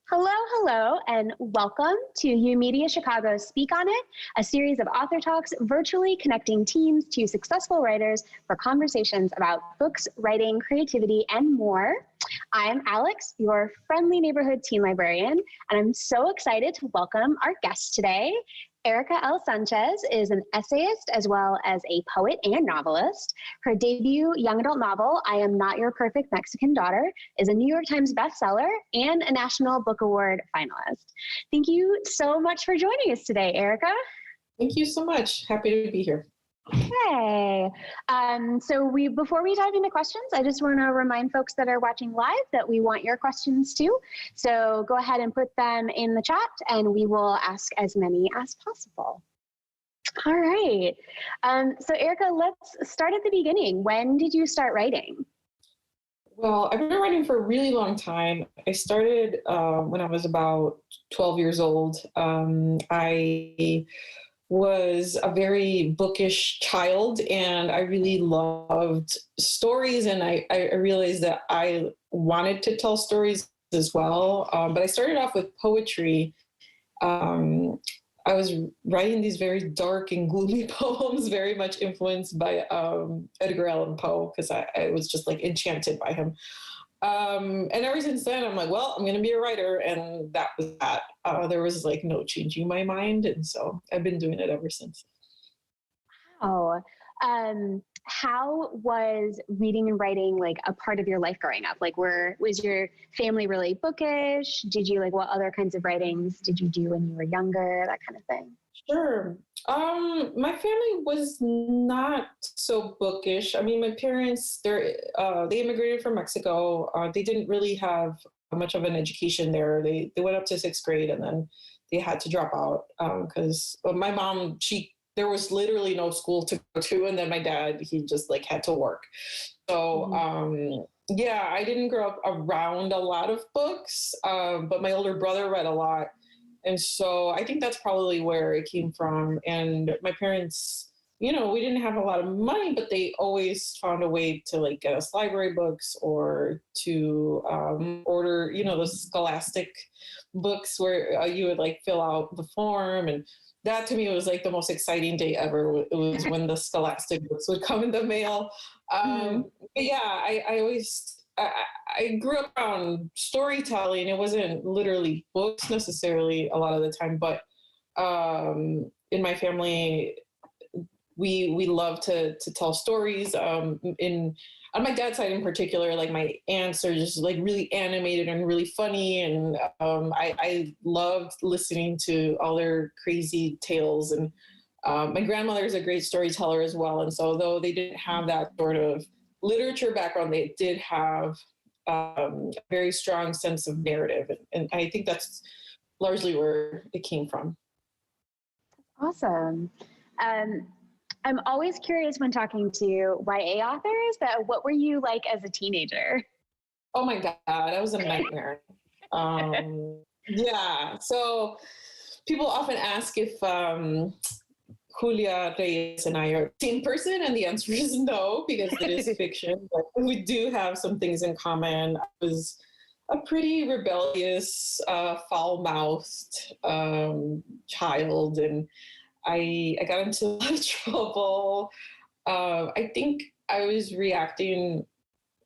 Hello, hello, and welcome to U Media Chicago's Speak On It, a series of author talks virtually connecting teams to successful writers for conversations about books, writing, creativity, and more. I'm Alex, your friendly neighborhood teen librarian, and I'm so excited to welcome our guest today. Erika Sanchez is an essayist as well as a poet and novelist. Her debut young adult novel, I Am Not Your Perfect Mexican Daughter, is a New York Times bestseller and a National Book Award finalist. Thank you so much for joining us today, Erika. Thank you so much. Happy to be here. Hey, before we dive into questions, I just want to remind folks that are watching live that we want your questions too. So go ahead and put them in the chat and we will ask as many as possible. All right. So Erika, let's start at the beginning. When did you start writing? Well, I've been writing for a really long time. I started when I was about 12 years old. I was a very bookish child and I really loved stories, and I realized that I wanted to tell stories as well. But I started off with poetry. I was writing these very dark and gloomy poems, very much influenced by Edgar Allan Poe, because I was just like enchanted by him. And ever since then, I'm like, well, I'm going to be a writer. And that was that. There was like no changing my mind. And so I've been doing it ever since. Wow. How was reading and writing like a part of your life growing up? Like, was your family really bookish? Did you what other kinds of writings did you do when you were younger? That kind of thing. Sure. My family was not so bookish. I mean, my parents, they immigrated from Mexico. They didn't really have much of an education there. They went up to sixth grade and then they had to drop out because my mom, there was literally no school to go to. And then my dad, he just had to work. So, I didn't grow up around a lot of books, but my older brother read a lot. And so I think that's probably where it came from. And my parents, we didn't have a lot of money, but they always found a way to get us library books or to order, those scholastic books where you would fill out the form. And that to me was the most exciting day ever. It was when the scholastic books would come in the mail. But yeah, I grew up around storytelling. It wasn't literally books necessarily a lot of the time, but in my family, we love to tell stories. On my dad's side in particular, my aunts are just really animated and really funny, and I loved listening to all their crazy tales. And my grandmother is a great storyteller as well, and so though they didn't have that sort of literature background, they did have a very strong sense of narrative. And I think that's largely where it came from. Awesome. I'm always curious when talking to YA authors that what were you like as a teenager? Oh my God, that was a nightmare. So people often ask if Julia Reyes and I are the same person, and the answer is no, because it is fiction, but we do have some things in common. I was a pretty rebellious, foul-mouthed child, and I got into a lot of trouble. I think I was reacting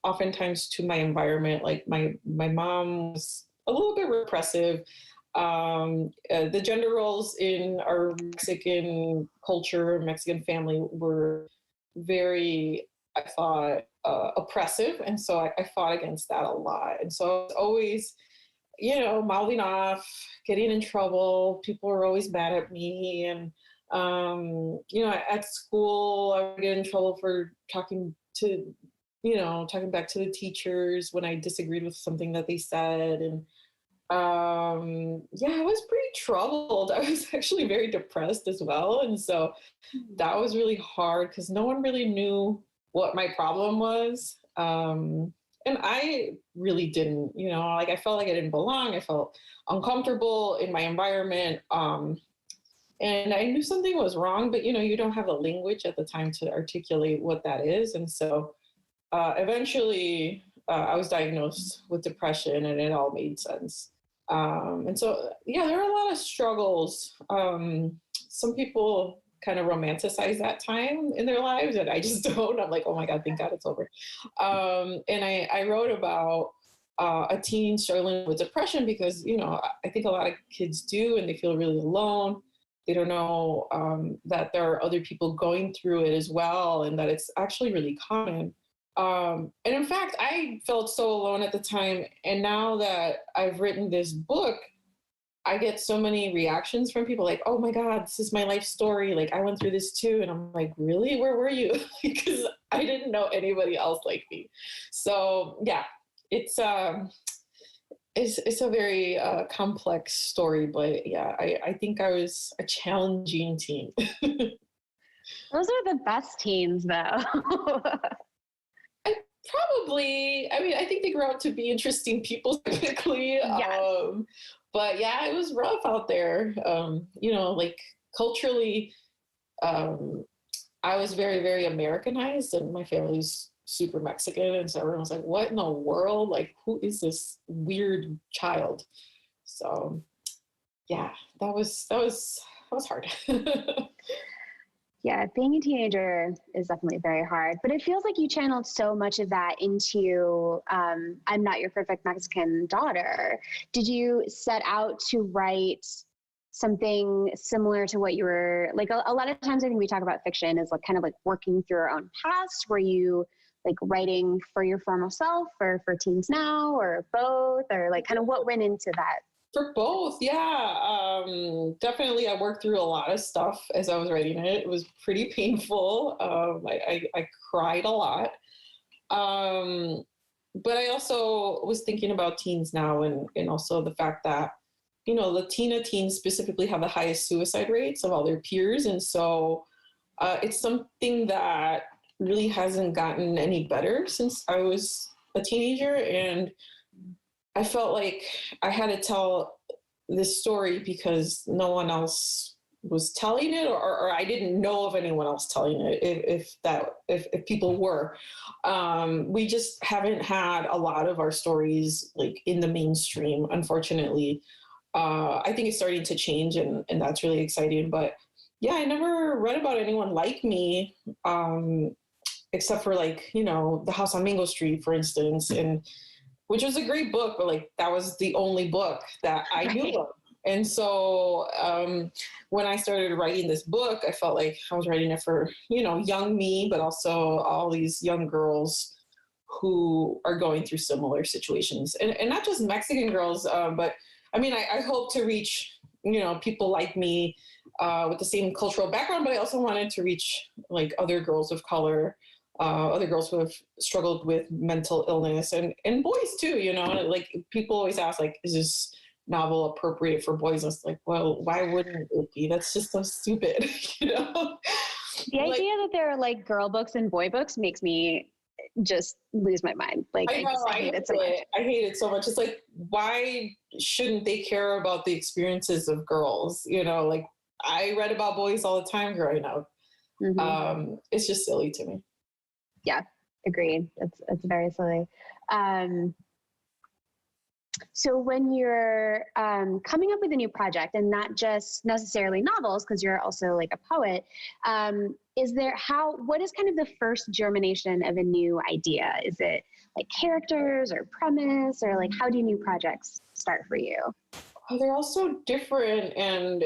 oftentimes to my environment. My mom was a little bit repressive. The gender roles in our Mexican culture, Mexican family, were very, I thought, oppressive. And so I fought against that a lot. And so I was always, mouthing off, getting in trouble. People were always mad at me. And, at school, I would get in trouble for talking back to the teachers when I disagreed with something that they said. And I was pretty troubled. I was actually very depressed as well. And so that was really hard because no one really knew what my problem was. And I really didn't, I felt like I didn't belong. I felt uncomfortable in my environment. And I knew something was wrong, but, you don't have the language at the time to articulate what that is. And so eventually I was diagnosed with depression, and it all made sense. And so, yeah, there are a lot of struggles. Some people kind of romanticize that time in their lives, and I just don't. I'm like, oh my God, thank God it's over. And I wrote about a teen struggling with depression because, I think a lot of kids do, and they feel really alone. They don't know that there are other people going through it as well, and that it's actually really common. And in fact, I felt so alone at the time. And now that I've written this book, I get so many reactions from people like, oh my God, this is my life story. Like, I went through this too. And I'm like, really? Where were you? Because I didn't know anybody else like me. So yeah, it's a very complex story, but yeah, I think I was a challenging teen. Those are the best teens, though. I think they grow up to be interesting people typically. Yes. But yeah, it was rough out there. Like culturally, I was very, very Americanized, and my family's super Mexican. And so everyone was like, what in the world? Like, who is this weird child? So yeah, that was hard. Yeah, being a teenager is definitely very hard, but it feels like you channeled so much of that into I'm Not Your Perfect Mexican Daughter. Did you set out to write something similar to what you were, like a lot of times I think we talk about fiction as like kind of like working through our own past. Were you like writing for your former self or for teens now or both, or like kind of what went into that? For both, yeah. Definitely, I worked through a lot of stuff as I was writing it. It was pretty painful. I cried a lot. But I also was thinking about teens now, and also the fact that, Latina teens specifically have the highest suicide rates of all their peers. And so it's something that really hasn't gotten any better since I was a teenager. And I felt like I had to tell this story because no one else was telling it, or I didn't know of anyone else telling it. If people were, we just haven't had a lot of our stories like in the mainstream, unfortunately. I think it's starting to change, and that's really exciting. But yeah, I never read about anyone like me, except for like, The House on Mingo Street, for instance, and which was a great book, but like that was the only book that I knew of. And so when I started writing this book, I felt like I was writing it for, young me, but also all these young girls who are going through similar situations. And not just Mexican girls, but I hope to reach, people like me with the same cultural background, but I also wanted to reach like other girls of color, other girls who have struggled with mental illness, and boys too, like people always ask, like, is this novel appropriate for boys? And it's like, well, why wouldn't it be? That's just so stupid, The idea that there are like girl books and boy books makes me just lose my mind. Like, I know, I hate it so much. I hate it so much. It's like, why shouldn't they care about the experiences of girls? Like I read about boys all the time growing up. Mm-hmm. It's just silly to me. Yeah, agreed. It's very silly. So when you're coming up with a new project, and not just necessarily novels, because you're also like a poet, what is kind of the first germination of a new idea? Is it like characters or premise, or like how do new projects start for you? Oh, they're all so different. And,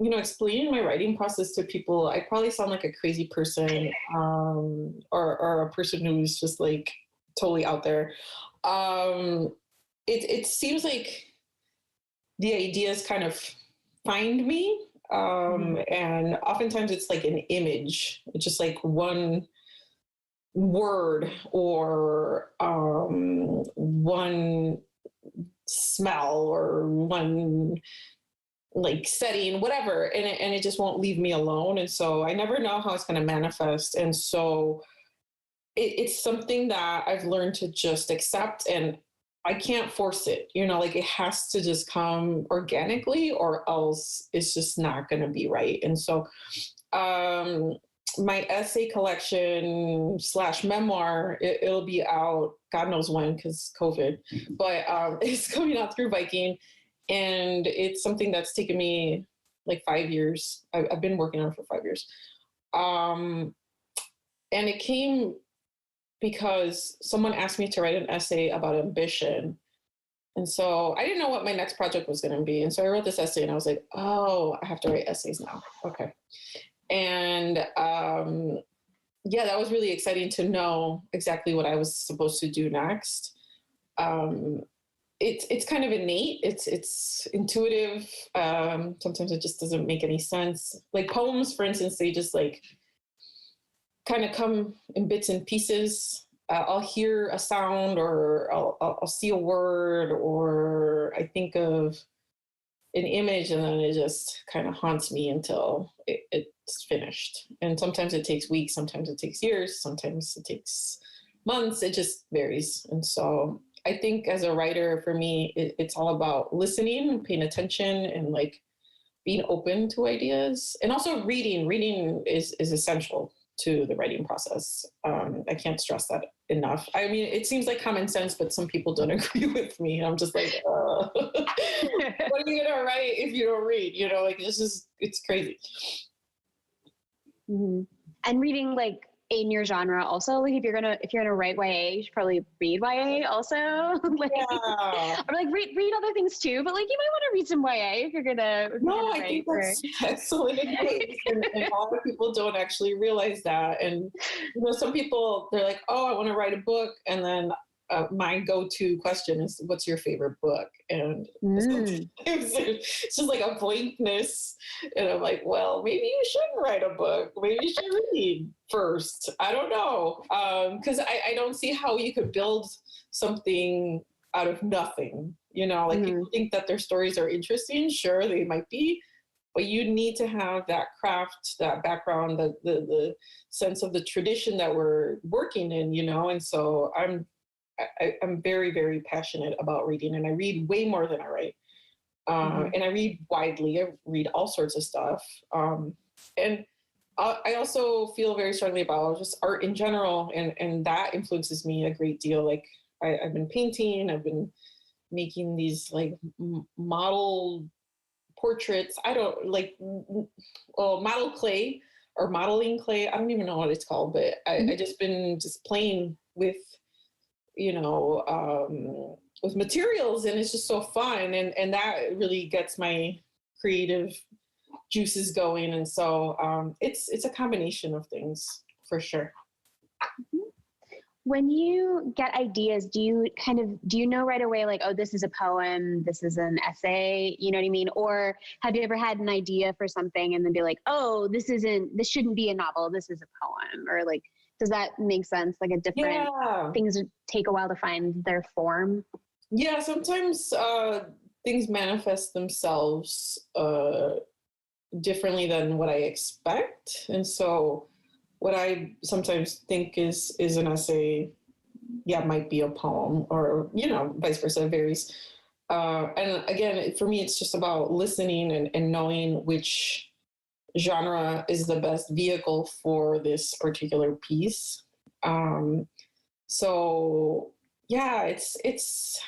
explaining my writing process to people, I probably sound like a crazy person, or a person who's just like totally out there. It seems like the ideas kind of find me. And oftentimes it's like an image. It's just like one word or one smell or one like setting, whatever, and it just won't leave me alone. And so I never know how it's going to manifest. And so it's something that I've learned to just accept, and I can't force it, like it has to just come organically, or else it's just not going to be right. And so my essay collection / memoir, it'll be out, God knows when, because COVID, but it's coming out through Viking. And it's something that's taken me like 5 years. I've been working on it for 5 years. And it came because someone asked me to write an essay about ambition. And so I didn't know what my next project was going to be. And so I wrote this essay and I was like, oh, I have to write essays now. Okay. And yeah, that was really exciting to know exactly what I was supposed to do next. It's kind of innate. It's intuitive. Sometimes it just doesn't make any sense. Like poems, for instance, they just like kind of come in bits and pieces. I'll hear a sound, or I'll see a word, or I think of an image, and then it just kind of haunts me until it's finished. And sometimes it takes weeks, sometimes it takes years, sometimes it takes months. It just varies. And so I think as a writer, for me, it's all about listening and paying attention and like being open to ideas, and also reading. Reading is essential to the writing process. I can't stress that enough. I mean, it seems like common sense, but some people don't agree with me. I'm just like, what are you gonna write if you don't read? You know, like it's crazy. Mm-hmm. And reading like in your genre also, like if you're gonna write YA, you should probably read YA also. Like, yeah. Or like read other things too, but like you might want to read some YA if you're gonna I think that's excellent advice. And a lot of people don't actually realize that. And you know, some people, they're like, oh, I want to write a book, and then my go-to question is, what's your favorite book? And it's just like a blankness. And I'm like, well, maybe you shouldn't write a book. Maybe you should read first. I don't know. Because I don't see how you could build something out of nothing. You know, like people think that their stories are interesting. Sure, they might be. But you need to have that craft, that background, the sense of the tradition that we're working in, you know? And so I'm very, very passionate about reading, and I read way more than I write. And I read widely. I read all sorts of stuff. And I also feel very strongly about just art in general, and that influences me a great deal. Like I've been painting, I've been making these like model portraits. I don't like model clay or modeling clay. I don't even know what it's called, but I just been just playing with, you know, with materials, and it's just so fun. And that really gets my creative juices going. And so it's a combination of things for sure. When you get ideas, do you know right away, like, oh, this is a poem, this is an essay, you know what I mean? Or have you ever had an idea for something and then be like, oh, this shouldn't be a novel, this is a poem? Or like, does that make sense? Like things take a while to find their form. Yeah, sometimes things manifest themselves differently than what I expect. And so what I sometimes think is an essay, might be a poem, or, you know, vice versa, it varies. And again, for me, it's just about listening and knowing which genre is the best vehicle for this particular piece. So yeah, it's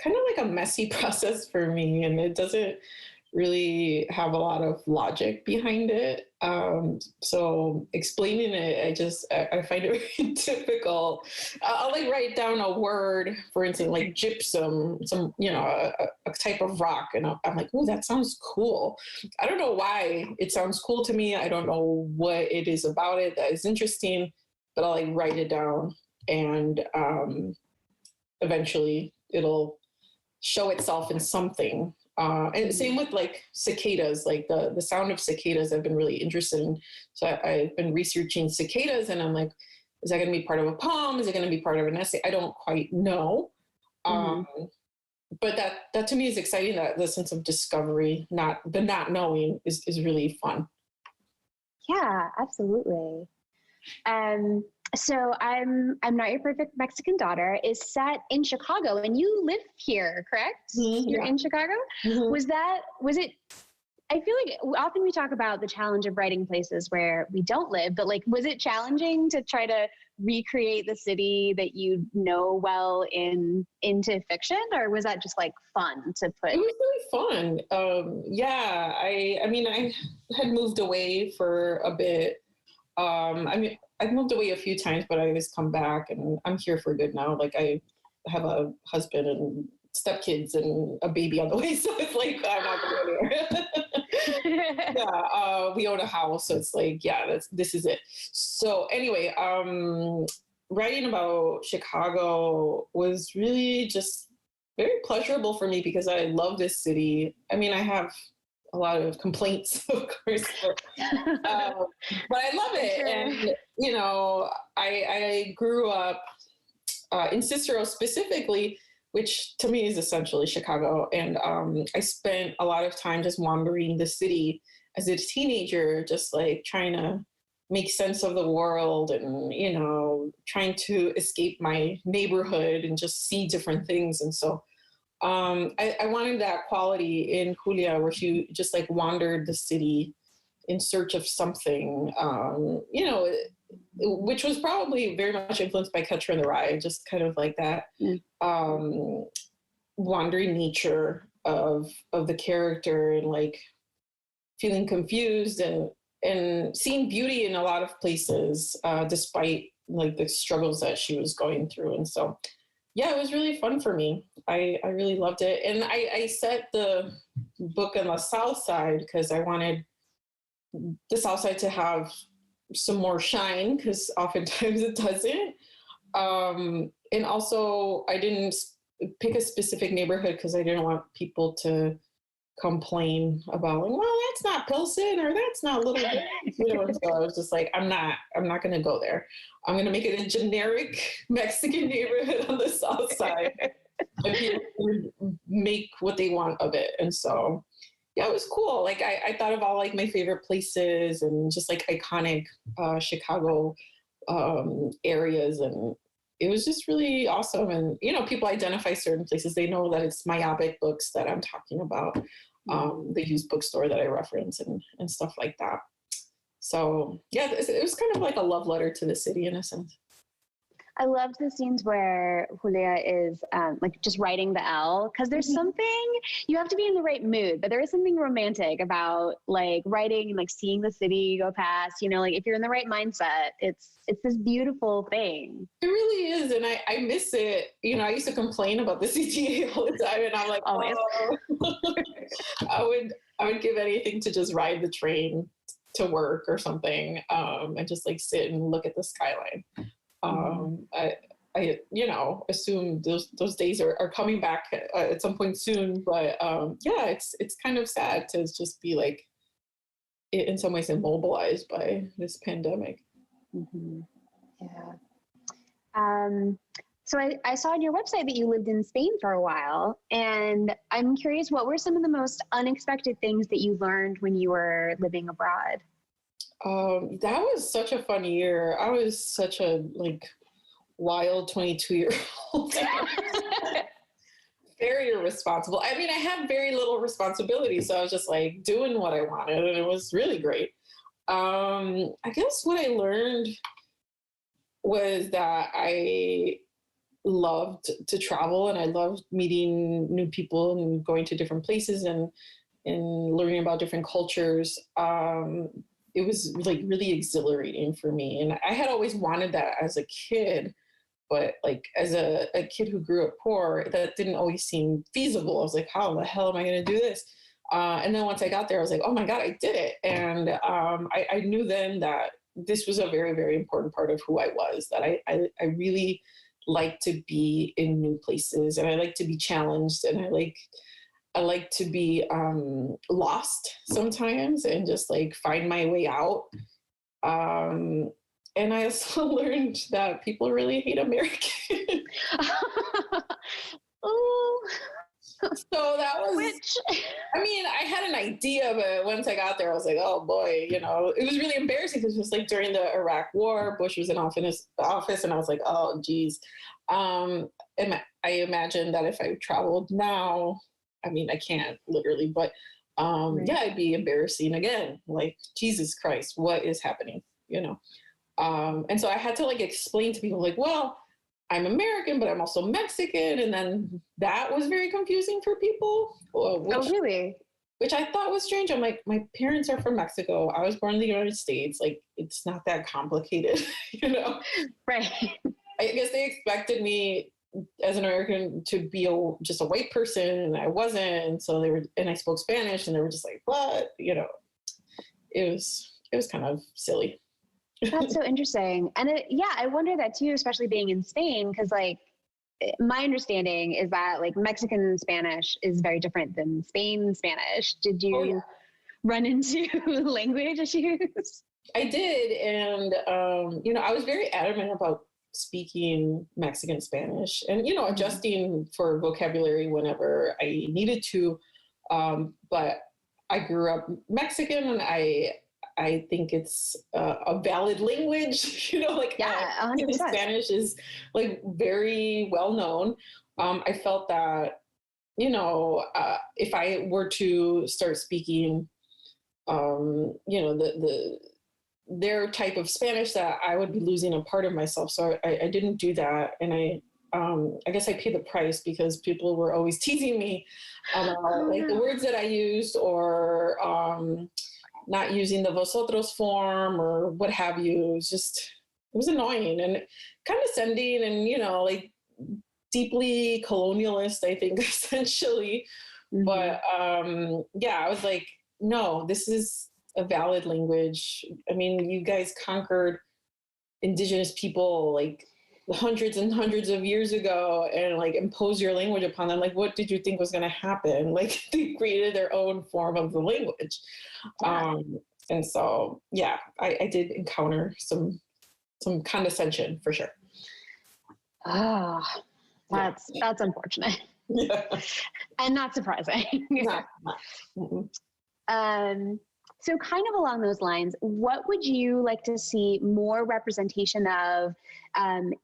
kind of like a messy process for me, and it doesn't really have a lot of logic behind it. So explaining it, I find it very difficult. I'll like write down a word, for instance, like gypsum, some, you know, a type of rock. And I'm like, oh, that sounds cool. I don't know why it sounds cool to me. I don't know what it is about it that is interesting, but I'll like write it down, and eventually it'll show itself in something. And same with like cicadas, like the sound of cicadas I've been really interested in. So I've been researching cicadas, and I'm like, is that going to be part of a poem? Is it going to be part of an essay? I don't quite know. But that to me is exciting, that the sense of discovery, not knowing is really fun. Yeah, absolutely. So I'm Not Your Perfect Mexican Daughter is set in Chicago, and you live here, correct? You're in Chicago. Was it I feel like often we talk about the challenge of writing places where we don't live, but like, was it challenging to try to recreate the city that you know well into fiction, or was that just like fun to put? It was really fun. Yeah, I mean, I had moved away for a bit. I mean, I've moved away a few times, but I always come back, and I'm here for good now. Like, I have a husband and stepkids and a baby on the way, so it's like I'm not going anywhere. Yeah, we own a house, so it's like, yeah, this is it. So anyway, writing about Chicago was really just very pleasurable for me because I love this city. I mean, I have a lot of complaints, of course, but I love it. Sure. And, you know, I grew up in Cicero specifically, which to me is essentially Chicago. And I spent a lot of time just wandering the city as a teenager, just like trying to make sense of the world and, you know, trying to escape my neighborhood and just see different things. And so I wanted that quality in Julia where she just like wandered the city in search of something, you know, which was probably very much influenced by Catcher in the Rye, just kind of like that wandering nature of the character and like feeling confused and seeing beauty in a lot of places, despite like the struggles that she was going through. And so, yeah, it was really fun for me. I really loved it. And I set the book on the South Side because I wanted the South Side to have some more shine because oftentimes it doesn't. And also I didn't pick a specific neighborhood because I didn't want people to complain about, like, well, that's not Pilsen or that's not Little Bit. You know, so I was just like, I'm not going to go there. I'm going to make it a generic Mexican neighborhood on the South Side and people can make what they want of it. And so, yeah, it was cool. Like I thought of all like my favorite places and just like iconic Chicago areas, and it was just really awesome. And, you know, people identify certain places. They know that it's myopic books that I'm talking about, the used bookstore that I reference and stuff like that. So, yeah, it was kind of like a love letter to the city in a sense. I loved the scenes where Julia is like just writing the L, because there's something, you have to be in the right mood, but there is something romantic about like writing and like seeing the city go past, you know, like if you're in the right mindset, it's this beautiful thing. It really is. And I miss it. You know, I used to complain about the CTA all the time, and I'm like, Always. I would give anything to just ride the train to work or something, and just like sit and look at the skyline. I you know, assume those days are coming back at some point soon, but yeah, it's kind of sad to just be like in some ways immobilized by this pandemic. Mm-hmm. Yeah. So I saw on your website that you lived in Spain for a while, and I'm curious, what were some of the most unexpected things that you learned when you were living abroad? That was such a fun year. I was such a like wild 22-year-old. Very irresponsible. I mean, I had very little responsibility, so I was just like doing what I wanted, and it was really great. I guess what I learned was that I loved to travel, and I loved meeting new people and going to different places and learning about different cultures. It was like really exhilarating for me. And I had always wanted that as a kid, but like as a kid who grew up poor, that didn't always seem feasible. I was like, how the hell am I going to do this? And then once I got there, I was like, oh my God, I did it. And I knew then that this was a very, very important part of who I was, that I really like to be in new places, and I like to be challenged, and I like to be lost sometimes and just like find my way out. And I also learned that people really hate Americans. Oh. So that was, I mean, I had an idea, but once I got there, I was like, oh boy, you know, it was really embarrassing because it was like during the Iraq War, Bush was in office, and I was like, oh geez. And I imagine that if I traveled now, I mean, I can't literally, but Right. yeah, it'd be embarrassing again. Like, Jesus Christ, what is happening? You know? And so I had to like explain to people like, well, I'm American, but I'm also Mexican. And then that was very confusing for people, Oh, really? which I thought was strange. I'm like, my parents are from Mexico. I was born in the United States. Like, it's not that complicated, you know? Right. I guess they expected me as an American to be just a white person, and I wasn't. And so and I spoke Spanish, and they were just like, what? You know, it was kind of silly. That's so interesting. And yeah, I wonder that too, especially being in Spain, because like my understanding is that like Mexican Spanish is very different than Spain Spanish. Did you Oh, yeah. run into language issues? I did. And, you know, I was very adamant about speaking Mexican Spanish and, you know, adjusting for vocabulary whenever I needed to. But I grew up Mexican, and I think it's a valid language, you know, like Yeah, 100%. Spanish is like very well known. I felt that, you know, if I were to start speaking, you know, their type of Spanish, that I would be losing a part of myself. So I didn't do that. And I guess I paid the price because people were always teasing me about like the words that I used, or not using the vosotros form or what have you. It was annoying and condescending and, you know, like deeply colonialist, I think, essentially. But yeah, I was like, no, this is a valid language. I mean, you guys conquered indigenous people like hundreds and hundreds of years ago and like imposed your language upon them. Like, what did you think was going to happen? Like, they created their own form of the language. Yeah. And so, yeah, I did encounter some condescension for sure. Oh, that's unfortunate. Yeah. And not surprising. No. So kind of along those lines, what would you like to see more representation of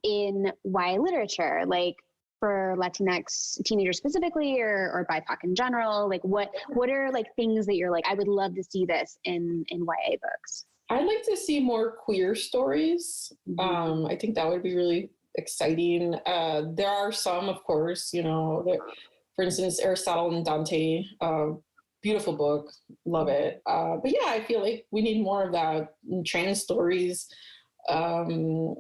in YA literature, like for Latinx teenagers specifically, or BIPOC in general? Like what are like things that you're like, I would love to see this in YA books? I'd like to see more queer stories. I think that would be really exciting. There are some, of course, you know, for instance, Aristotle and Dante, beautiful book, love it. But yeah, I feel like we need more of that. Trans stories. Someone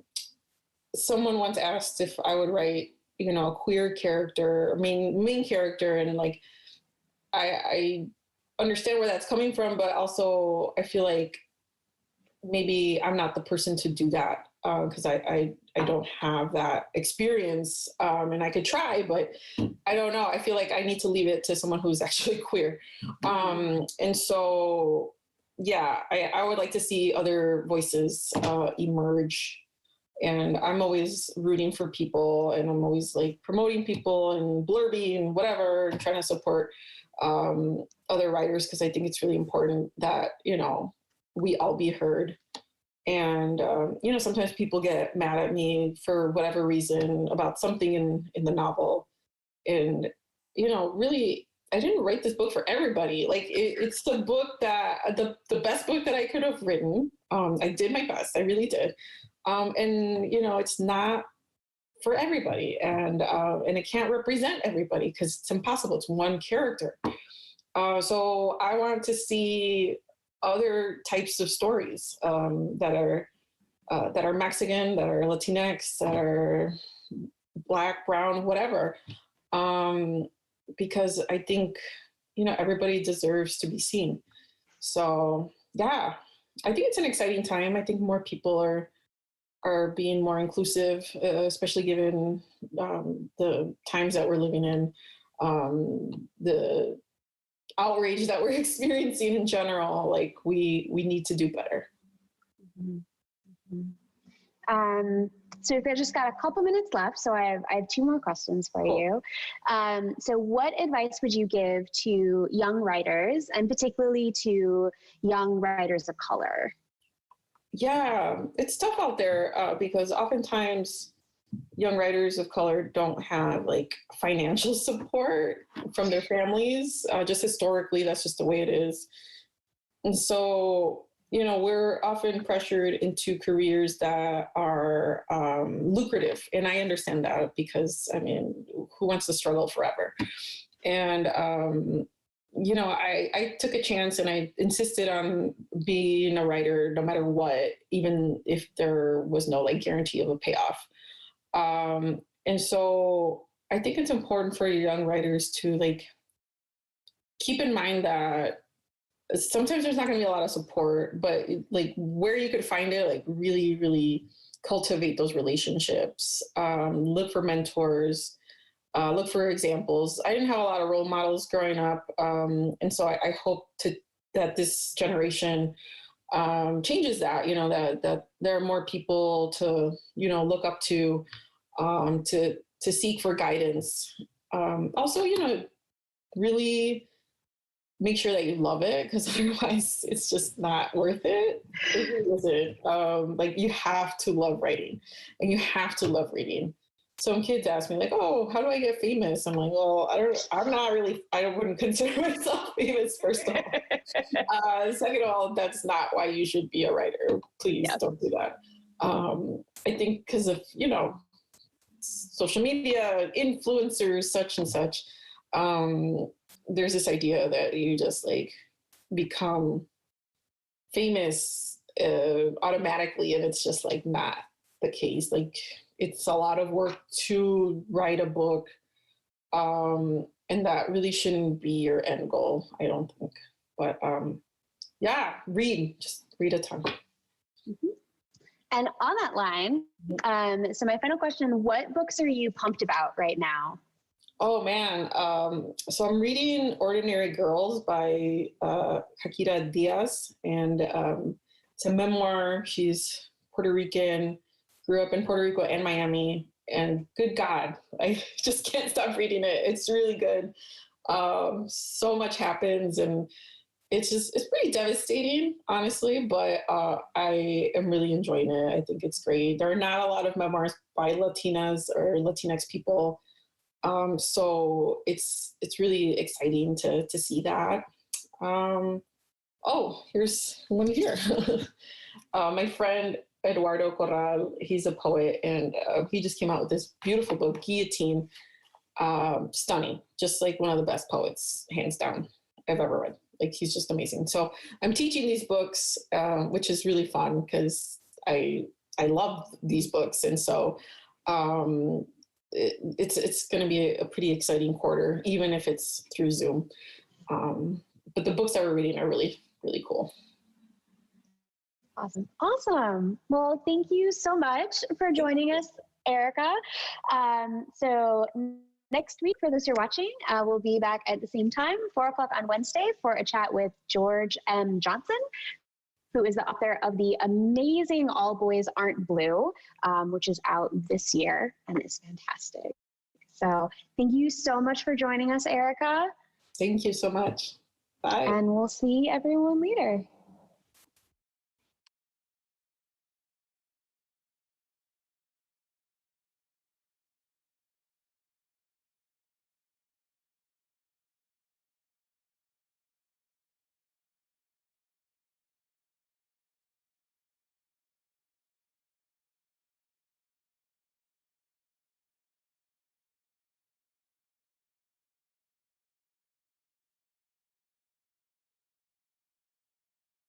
once asked if I would write, you know, a queer character, main character, and like I understand where that's coming from, but also I feel like maybe I'm not the person to do that because I don't have that experience, and I could try, but I don't know. I feel like I need to leave it to someone who's actually queer. And so, yeah, I would like to see other voices emerge. And I'm always rooting for people, and I'm always like promoting people and blurbing and whatever, and trying to support other writers, because I think it's really important that, you know, we all be heard. And, you know, sometimes people get mad at me for whatever reason about something in the novel. And, you know, really, I didn't write this book for everybody. Like it's the book that, the best book that I could have written. I did my best. I really did. And, you know, it's not for everybody. And it can't represent everybody because it's impossible. It's one character. So I wanted to see other types of stories that are Mexican, that are Latinx, that are Black, brown, whatever, because I think, you know, everybody deserves to be seen. So yeah, I think it's an exciting time. I think more people are being more inclusive, especially given the times that we're living in, the outrage that we're experiencing in general. Like we need to do better. So we've just got a couple minutes left, so I have two more questions for you. So what advice would you give to young writers, and particularly to young writers of color? Yeah, it's tough out there because oftentimes young writers of color don't have like financial support from their families. Just historically, that's just the way it is. And so, you know, we're often pressured into careers that are lucrative. And I understand that because, I mean, who wants to struggle forever? And, you know, I took a chance and I insisted on being a writer no matter what, even if there was no like guarantee of a payoff. And so I think it's important for young writers to like keep in mind that sometimes there's not going to be a lot of support, but like where you could find it, like really, really cultivate those relationships, look for mentors, look for examples. I didn't have a lot of role models growing up. And so I hope that this generation changes that, you know, that there are more people to, you know, look up to seek for guidance. Also, you know, really make sure that you love it, because otherwise it's just not worth it. It isn't. Like you have to love writing and you have to love reading. Some kids ask me like, oh, how do I get famous? I'm like, well, I wouldn't consider myself famous, first of all. Second of all, that's not why you should be a writer. Please don't do that. I think because of, you know, social media, influencers, such and such, there's this idea that you just like become famous automatically, and it's just like not the case. Like it's a lot of work to write a book, and that really shouldn't be your end goal, I don't think. But just read a ton. Mm-hmm. And on that line, so my final question, what books are you pumped about right now? Oh man. So I'm reading Ordinary Girls by Hakira Diaz, and it's a memoir. She's Puerto Rican, grew up in Puerto Rico and Miami, and good God, I just can't stop reading it. It's really good. So much happens, and it's pretty devastating, honestly, but I am really enjoying it. I think it's great. There are not a lot of memoirs by Latinas or Latinx people. So it's really exciting to see that. Here's one here. My friend Eduardo Corral, he's a poet, and he just came out with this beautiful book, Guillotine. Stunning, just like one of the best poets, hands down, I've ever read. Like he's just amazing. So I'm teaching these books, which is really fun because I love these books, and so it's going to be a pretty exciting quarter, even if it's through Zoom. But the books that we're reading are really, really cool. Awesome. Well, thank you so much for joining us, Erika. So next week, for those who are watching, we'll be back at the same time, 4:00 on Wednesday, for a chat with George M. Johnson, who is the author of the amazing All Boys Aren't Blue, which is out this year and is fantastic. So thank you so much for joining us, Erika. Thank you so much. Bye. And we'll see everyone later.